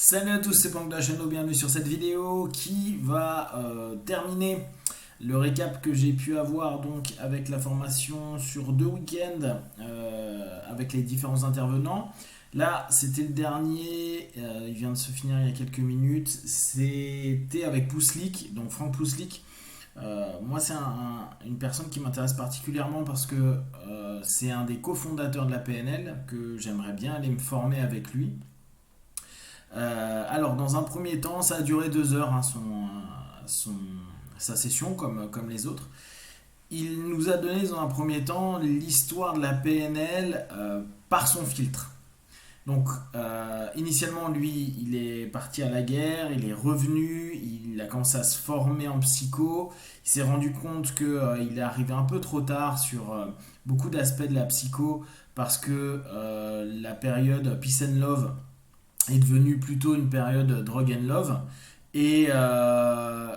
Salut à tous, c'est Pank de la chaîne, bienvenue sur cette vidéo qui va terminer le récap que j'ai pu avoir donc avec la formation sur 2 week-ends avec les différents intervenants. Là, c'était le dernier, il vient de se finir il y a quelques minutes. C'était avec Pouslik, donc Franck Pouslik. Moi, c'est une personne qui m'intéresse particulièrement parce que c'est un des cofondateurs de la PNL que j'aimerais bien aller me former avec lui. Alors, dans un premier temps, ça a duré 2 heures, hein, sa session, comme les autres. Il nous a donné dans un premier temps l'histoire de la PNL par son filtre. Donc, initialement, lui, il est parti à la guerre, il est revenu, il a commencé à se former en psycho. Il s'est rendu compte qu'il est arrivé un peu trop tard sur beaucoup d'aspects de la psycho parce que la période Peace and Love est devenue plutôt une période drug and love. Et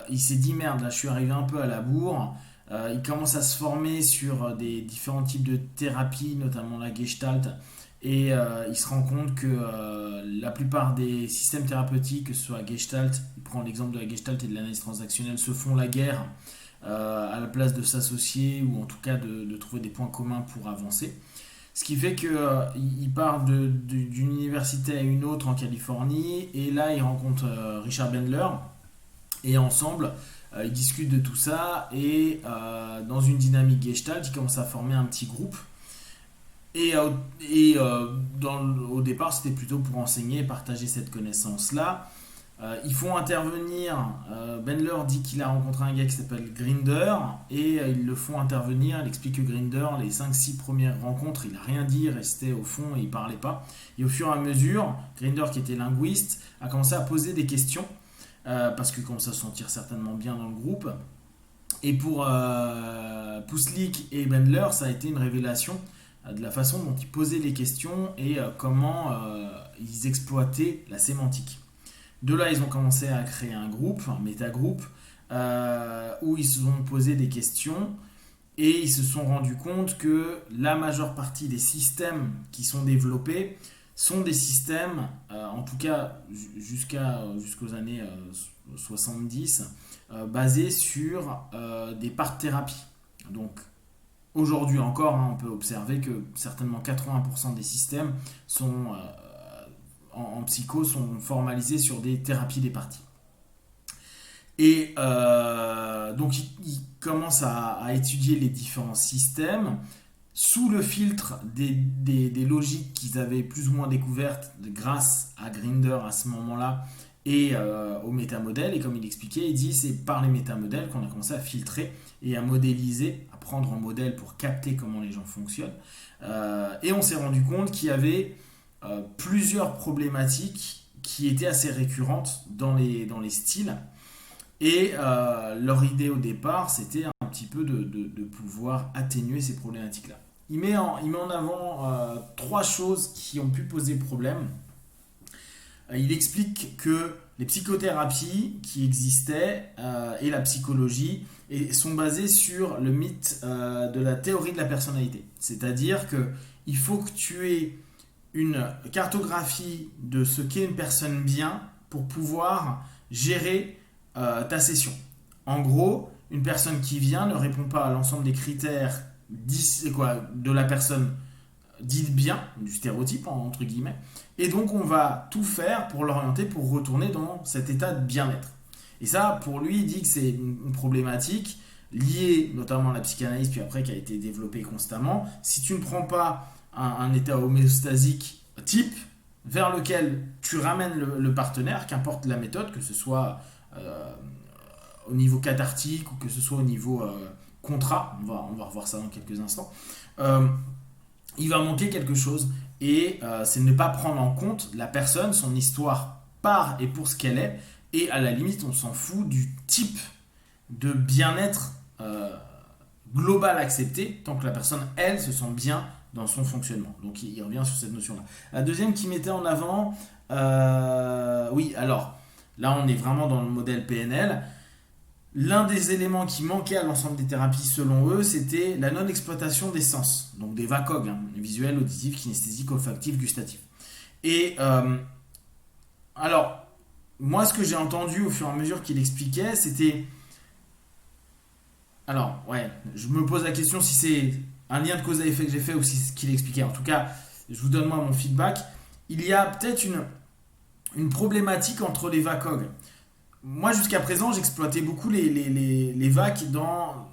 il s'est dit merde, là je suis arrivé un peu à la bourre. Il commence à se former sur des différents types de thérapies, notamment la gestalt. Et il se rend compte que la plupart des systèmes thérapeutiques, que ce soit gestalt, il prend l'exemple de la gestalt et de l'analyse transactionnelle, se font la guerre à la place de s'associer ou en tout cas de trouver des points communs pour avancer. Ce qui fait qu'il part d'une université à une autre en Californie et là il rencontre Richard Bandler et ensemble ils discutent de tout ça et dans une dynamique gestalt ils commencent à former un petit groupe au départ c'était plutôt pour enseigner et partager cette connaissance là. Ils font intervenir, Bandler dit qu'il a rencontré un gars qui s'appelle Grinder et ils le font intervenir, il explique que Grinder, les 5-6 premières rencontres, il n'a rien dit, il restait au fond et il parlait pas. Et au fur et à mesure, Grinder qui était linguiste a commencé à poser des questions parce qu'il commence à se sentir certainement bien dans le groupe. Et pour Pouslik et Bandler, ça a été une révélation de la façon dont ils posaient les questions et comment ils exploitaient la sémantique. De là, ils ont commencé à créer un groupe, un métagroupe, où ils se sont posé des questions et ils se sont rendus compte que la majeure partie des systèmes qui sont développés sont des systèmes, en tout cas jusqu'aux années 70, basés sur des parts thérapie. Donc aujourd'hui encore, hein, on peut observer que certainement 80% des systèmes sont en psycho sont formalisés sur des thérapies des parties. Et donc il commence à étudier les différents systèmes sous le filtre des logiques qu'ils avaient plus ou moins découvertes grâce à Grinder à ce moment-là et au métamodèle. Et comme il expliquait, il dit c'est par les métamodèles qu'on a commencé à filtrer et à modéliser, à prendre en modèle pour capter comment les gens fonctionnent. Et on s'est rendu compte qu'il y avait plusieurs problématiques qui étaient assez récurrentes dans les styles. Et leur idée au départ, c'était un petit peu de pouvoir atténuer ces problématiques-là. Il met en avant 3 choses qui ont pu poser problème. Il explique que les psychothérapies qui existaient et la psychologie sont basées sur le mythe de la théorie de la personnalité. C'est-à-dire qu'il faut que tu aies une cartographie de ce qu'est une personne bien pour pouvoir gérer ta session. En gros, une personne qui vient ne répond pas à l'ensemble des critères de la personne dite bien, du stéréotype entre guillemets, et donc on va tout faire pour l'orienter pour retourner dans cet état de bien-être. Et ça, pour lui, il dit que c'est une problématique liée notamment à la psychanalyse, puis après qui a été développée constamment. Si tu ne prends pas un état homéostasique type vers lequel tu ramènes le partenaire, qu'importe la méthode, que ce soit au niveau cathartique ou que ce soit au niveau contrat, on va revoir ça dans quelques instants, il va manquer quelque chose et c'est ne pas prendre en compte la personne, son histoire par et pour ce qu'elle est, et à la limite on s'en fout du type de bien-être global accepté tant que la personne elle se sent bien dans son fonctionnement. Donc il revient sur cette notion-là. La deuxième qui mettait en avant, oui, alors là on est vraiment dans le modèle PNL. L'un des éléments qui manquait à l'ensemble des thérapies selon eux, c'était la non-exploitation des sens, donc des VACOG, hein, visuels, auditifs, kinesthésiques, olfactifs, gustatifs. Et Alors, moi, ce que j'ai entendu au fur et à mesure qu'il expliquait, c'était... Alors, ouais, je me pose la question si c'est un lien de cause à effet que j'ai fait ou si c'est ce qu'il expliquait. En tout cas, je vous donne moi mon feedback. Il y a peut-être une problématique entre les VACOG. Moi, jusqu'à présent, j'exploitais beaucoup les VAC dans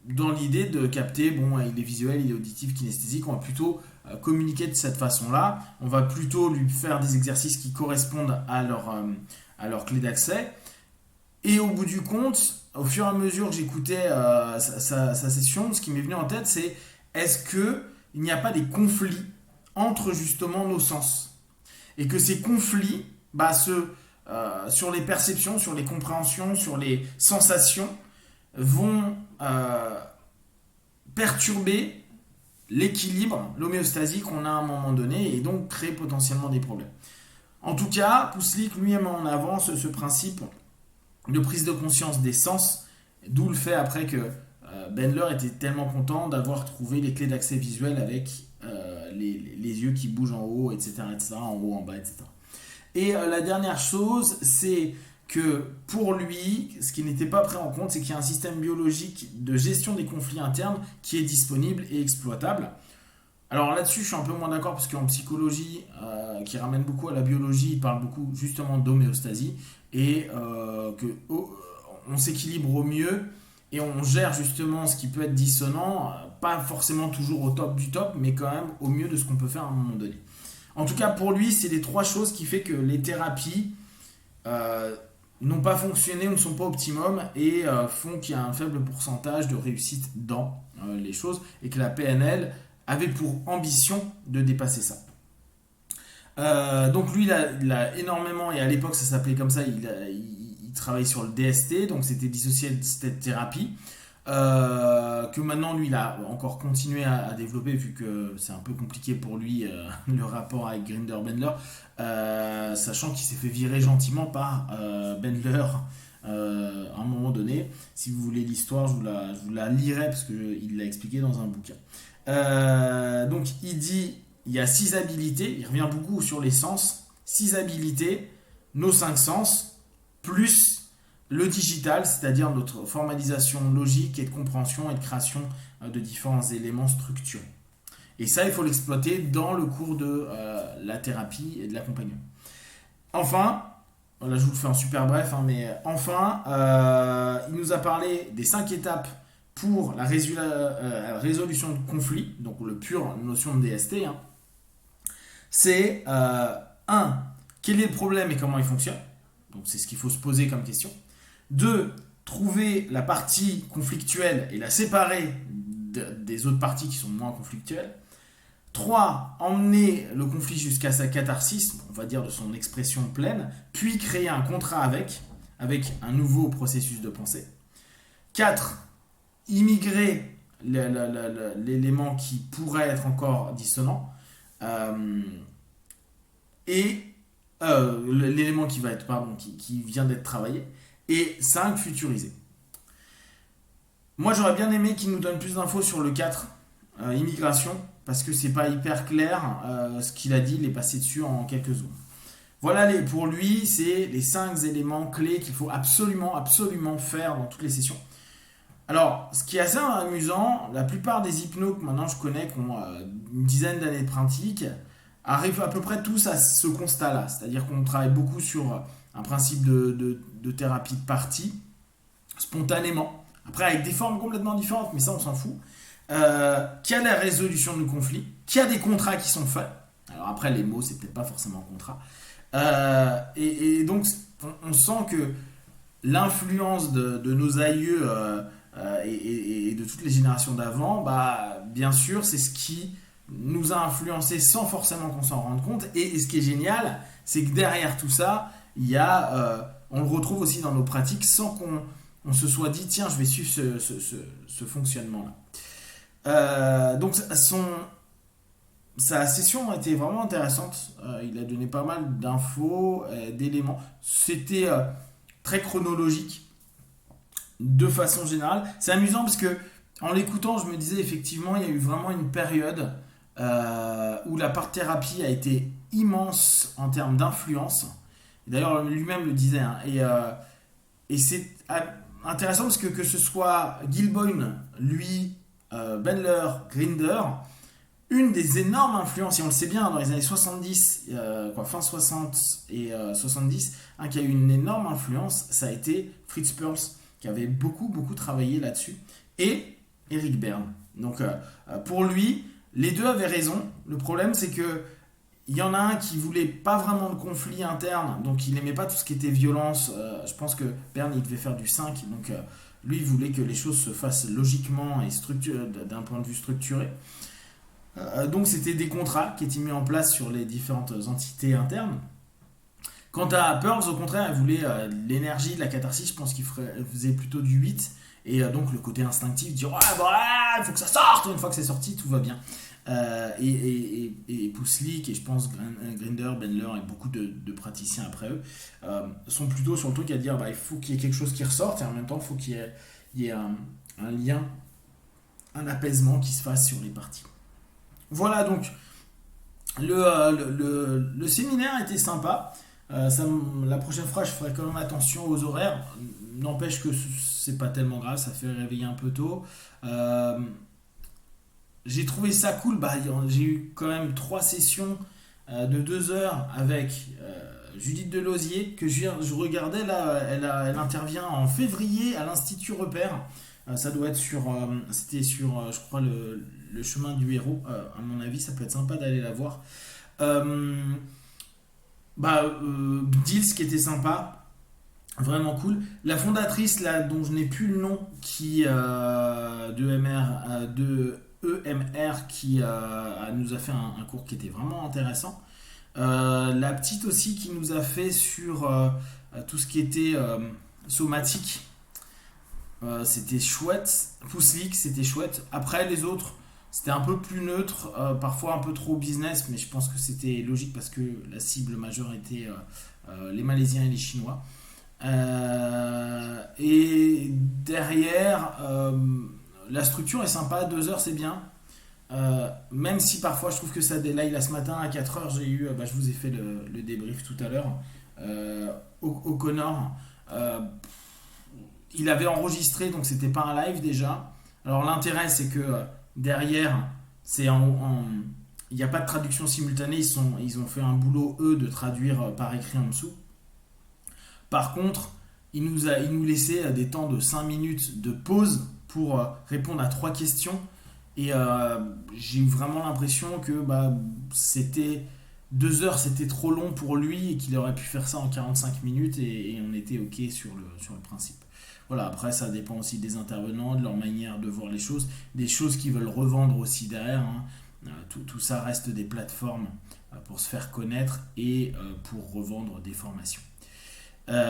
l'idée de capter, bon, il est visuel, il est auditif, kinesthésique, on va plutôt communiquer de cette façon-là. On va plutôt lui faire des exercices qui correspondent à leur clé d'accès. Et au bout du compte, au fur et à mesure que j'écoutais sa session, ce qui m'est venu en tête, c'est est-ce que il n'y a pas des conflits entre justement nos sens et que ces conflits, sur les perceptions, sur les compréhensions, sur les sensations, vont perturber l'équilibre, l'homéostasie qu'on a à un moment donné et donc créer potentiellement des problèmes. En tout cas, Pousslik lui met en avant ce principe de prise de conscience des sens, d'où le fait après que Bendler était tellement content d'avoir trouvé les clés d'accès visuel avec les yeux qui bougent en haut, etc., en haut, en bas, etc. Et la dernière chose, c'est que pour lui, ce qui n'était pas pris en compte, c'est qu'il y a un système biologique de gestion des conflits internes qui est disponible et exploitable. Alors là-dessus, je suis un peu moins d'accord parce qu'en psychologie, qui ramène beaucoup à la biologie, il parle beaucoup justement d'homéostasie et on s'équilibre au mieux et on gère justement ce qui peut être dissonant, pas forcément toujours au top du top, mais quand même au mieux de ce qu'on peut faire à un moment donné. En tout cas, pour lui, c'est les trois choses qui fait que les thérapies euh, n'ont pas fonctionné ou ne sont pas optimum et font qu'il y a un faible pourcentage de réussite dans les choses et que la PNL avait pour ambition de dépasser ça. Donc lui, il a énormément, et à l'époque ça s'appelait comme ça, il travaillait sur le DST, donc c'était Dissociated State Therapy, que maintenant lui il a encore continué à développer vu que c'est un peu compliqué pour lui le rapport avec Grinder Bendler, sachant qu'il s'est fait virer gentiment par Bendler à un moment donné. Si vous voulez l'histoire, je vous la lirai parce qu'il l'a expliqué dans un bouquin. Donc il dit il y a 6 habilités, il revient beaucoup sur les sens, 6 habilités, nos 5 sens, plus le digital, c'est-à-dire notre formalisation logique et de compréhension et de création de différents éléments structurés. Et ça, il faut l'exploiter dans le cours de la thérapie et de l'accompagnement. Enfin, là je vous le fais en super bref, hein, mais enfin, il nous a parlé des 5 étapes pour la résolution de conflits, donc le pure notion de DST. Hein. C'est 1. Quel est le problème et comment il fonctionne? Donc c'est ce qu'il faut se poser comme question. 2. Trouver la partie conflictuelle et la séparer des autres parties qui sont moins conflictuelles. 3. Emmener le conflit jusqu'à sa catharsis, on va dire de son expression pleine, puis créer un contrat avec un nouveau processus de pensée. 4. Immigrer l'élément qui pourrait être encore dissonant et l'élément qui va être qui vient d'être travaillé. Et 5. Futuriser. Moi j'aurais bien aimé qu'il nous donne plus d'infos sur le 4, immigration, parce que c'est pas hyper clair ce qu'il a dit, il est passé dessus en quelques secondes. Voilà, pour lui, c'est les 5 éléments clés qu'il faut absolument faire dans toutes les sessions. Alors, ce qui est assez amusant, la plupart des hypnos que maintenant je connais, qui ont une dizaine d'années de pratique, arrivent à peu près tous à ce constat-là. C'est-à-dire qu'on travaille beaucoup sur un principe de thérapie de partie, spontanément. Après, avec des formes complètement différentes, mais ça, on s'en fout. Qu'il y a la résolution de conflits, qu'il y a des contrats qui sont faits. Alors après, les mots, c'est peut-être pas forcément un contrat. Et donc, on sent que l'influence de nos aïeux et de toutes les générations d'avant, bien sûr, c'est ce qui nous a influencé sans forcément qu'on s'en rende compte. Et ce qui est génial, c'est que derrière tout ça, il y a, on le retrouve aussi dans nos pratiques sans qu'on se soit dit, tiens, je vais suivre ce fonctionnement-là. Donc sa session a été vraiment intéressante. Il a donné pas mal d'infos, d'éléments. C'était très chronologique de façon générale. C'est amusant parce que en l'écoutant, je me disais effectivement, il y a eu vraiment une période où la part thérapie a été immense en termes d'influence D'ailleurs, lui-même le disait. Hein. Et c'est intéressant parce que ce soit Gilboyne, lui, Bendler, Grinder, une des énormes influences, et on le sait bien, dans les années 70, fin 60 et 70, un qui a eu une énorme influence, ça a été Fritz Perls, qui avait beaucoup, beaucoup travaillé là-dessus, et Eric Berne. Donc, pour lui, les deux avaient raison. Le problème, c'est que il y en a un qui voulait pas vraiment de conflit interne, donc il aimait pas tout ce qui était violence. Je pense que Berne, il devait faire du 5, donc lui, il voulait que les choses se fassent logiquement et d'un point de vue structuré. Donc c'était des contrats qui étaient mis en place sur les différentes entités internes. Quant à Pearls, au contraire, elle voulait l'énergie, de la catharsis, je pense qu'il faisait plutôt du 8. Et donc le côté instinctif, dire ouais, il faut que ça sorte, une fois que c'est sorti, tout va bien. Et Puslik, et je pense Grinder, Bendler et beaucoup de praticiens après eux, sont plutôt sur le truc à dire il faut qu'il y ait quelque chose qui ressorte, et en même temps il faut qu'il y ait un lien, un apaisement qui se fasse sur les parties. Voilà donc, le séminaire était sympa. La prochaine fois, je ferai quand même attention aux horaires. N'empêche que c'est pas tellement grave, ça fait réveiller un peu tôt. J'ai trouvé ça cool. J'ai eu quand même 3 sessions de 2 heures avec Judith Delosier, que je regardais là. Elle intervient en février à l'Institut Repère. Ça doit être c'était sur, je crois, le chemin du héros. À mon avis, ça peut être sympa d'aller la voir. Dils qui était sympa, vraiment cool. La fondatrice là, dont je n'ai plus le nom, qui de EMR, qui nous a fait un cours qui était vraiment intéressant. La petite aussi qui nous a fait sur tout ce qui était somatique. C'était chouette. Puslik, c'était chouette. Après, les autres, c'était un peu plus neutre, parfois un peu trop business, mais je pense que c'était logique parce que la cible majeure était les Malaisiens et les Chinois. Et derrière, la structure est sympa, 2 heures c'est bien. Même si parfois je trouve que ça délaye. Là ce matin à 4 heures, je vous ai fait le débrief tout à l'heure. O'Connor, il avait enregistré, donc c'était pas un live déjà. Alors l'intérêt c'est que derrière, il n'y a pas de traduction simultanée, ils ont fait un boulot eux de traduire par écrit en dessous. Par contre, il nous laissait des temps de 5 minutes de pause pour répondre à 3 questions. Et j'ai eu vraiment l'impression que c'était 2 heures, c'était trop long pour lui et qu'il aurait pu faire ça en 45 minutes et on était ok sur le principe. Voilà, après ça dépend aussi des intervenants, de leur manière de voir les choses, des choses qu'ils veulent revendre aussi derrière. Hein. Tout ça reste des plateformes pour se faire connaître et pour revendre des formations.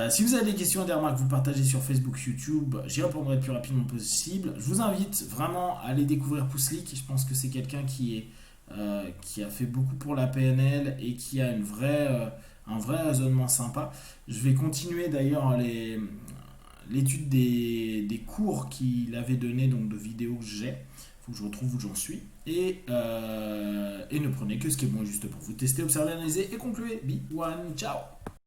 Si vous avez des questions, des remarques, vous partagez sur Facebook, YouTube, j'y répondrai le plus rapidement possible. Je vous invite vraiment à aller découvrir Puslik. Je pense que c'est quelqu'un qui a fait beaucoup pour la PNL et qui a un vrai raisonnement sympa. Je vais continuer d'ailleurs l'étude des cours qu'il avait donné, donc de vidéos que j'ai. Il faut que je retrouve où j'en suis. Et ne prenez que ce qui est bon et juste pour vous. Testez, observez, analysez et concluez. Be one, ciao.